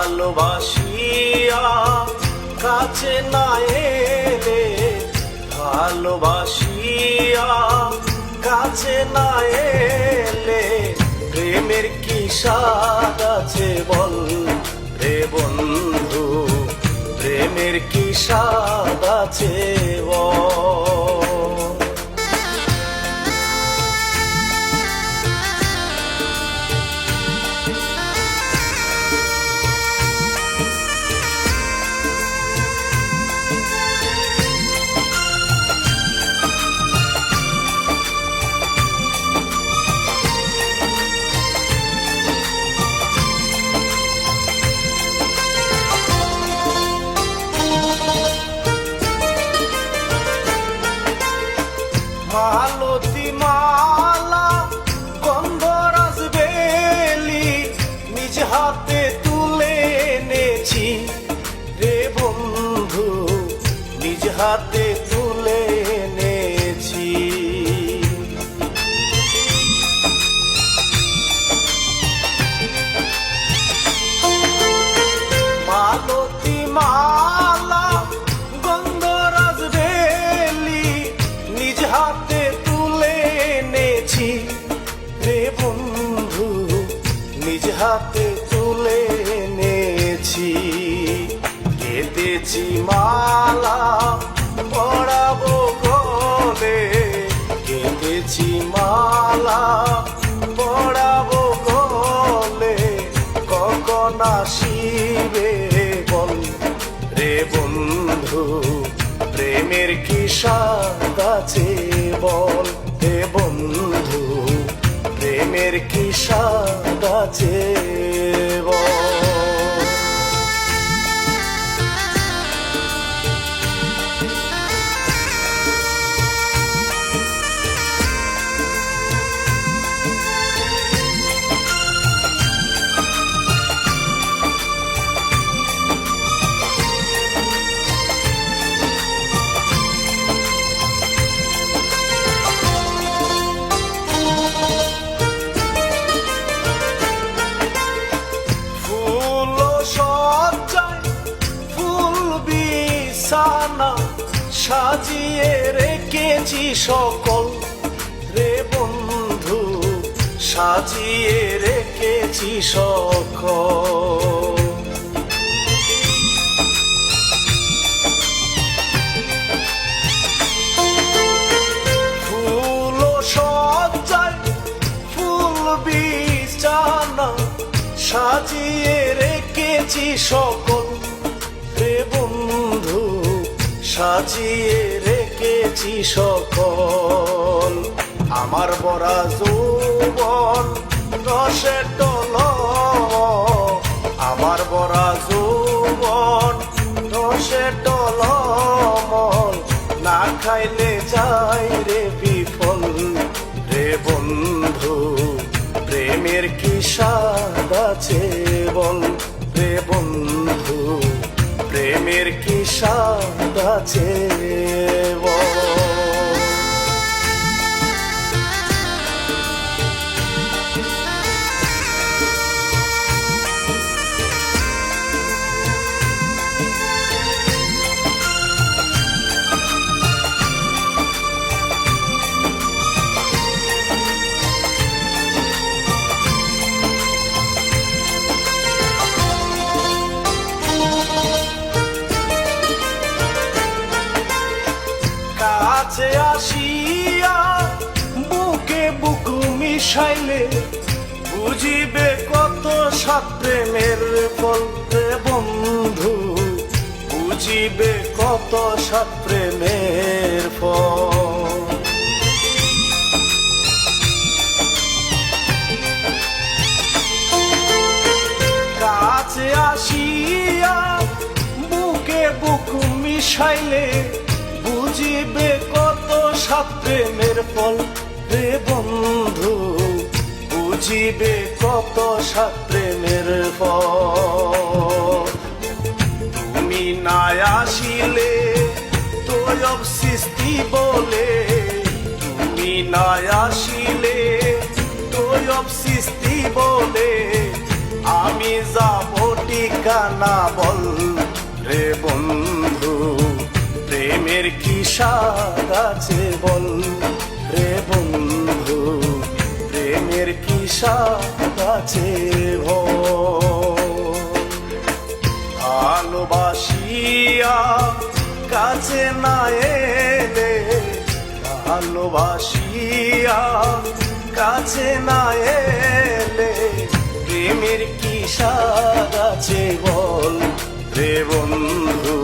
ভালোবাসিয়া কাছে না এলে, ভালোবাসিয়া কাছে না এলে প্রেমের কি স্বাদ আছে বল রে বন্ধু, প্রেমের কি স্বাদ আছে বল। মালতী মালা গন্ধরাজ বেলি নিজ হাতে তুলে এনেছি রে বন্ধু, নিজ হাতে তুলে এনেছি। মালতী মালা গন্ধরাজ বেলি নিজ হাতে তুলে এনেছি রে বন্ধু, নিজ হাতে তুলে এনেছি। কেঁদেছি মালা পড়াবো গলে, কেঁদেছি মালা পড়াবো গলে, কখন আসিবে বল রে বন্ধু, প্রেমের কি স্বাদ আছে বল হে বন্ধু, প্রেমের কি স্বাদ আছে বল। সাজিয়ে রেখেছি সকল রে বন্ধু, সাজিয়ে রেখেছি সকল। ফুল সজ্জায় ফুল বিছানা সাজিয়ে রেখেছি সকল রে বন্ধু, সাজিয়ে রেখেছি সকল। আমার বরা যৌবন রসে টল, আমার বরা যৌবন রসে টল, না খাইলে যাই রে বিফল রে বন্ধু, প্রেমের কি স্বাদ আছে বল রে বন্ধু, প্রেমের কি স্বাদ আছে বল। কাছে আসিয়া বুকে বুক মিশাইলে বুঝিবে কত সাত প্রেমের ফল রে বন্ধু, বুঝিবে কত সাত প্রেমের ফল। কাছে আসিয়া বুকে বুক মিশাইলে বুঝিবে কত সাত প্রেমের ফল রে বন্ধু, বুঝিবে কত সাত প্রেমের ফল। তুমি না আসিলে তোয়ব সৃষ্টি বলে, তুমি না আসিলে তোয়ব সৃষ্টি বলে, আমি যাব ঠিক ঠিকানা বল রে বন্ধু, প্রেমের কি স্বাদ আছে বল রে বন্ধু, প্রেমের কি স্বাদ আছে ভালোবাসিয়া কাছে না এলে, ভালোবাসিয়া কাছে না এলে, প্রেমের কি স্বাদ আছে বল রে বন্ধু,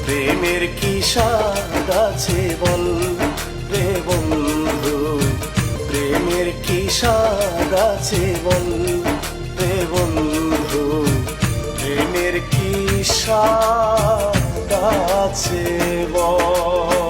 প্রেমের কি স্বাদ আছে বল রে বন্ধু, প্রেমের কি স্বাদ আছে বল রে বন্ধু, প্রেমের কি স্বাদ আছে বল।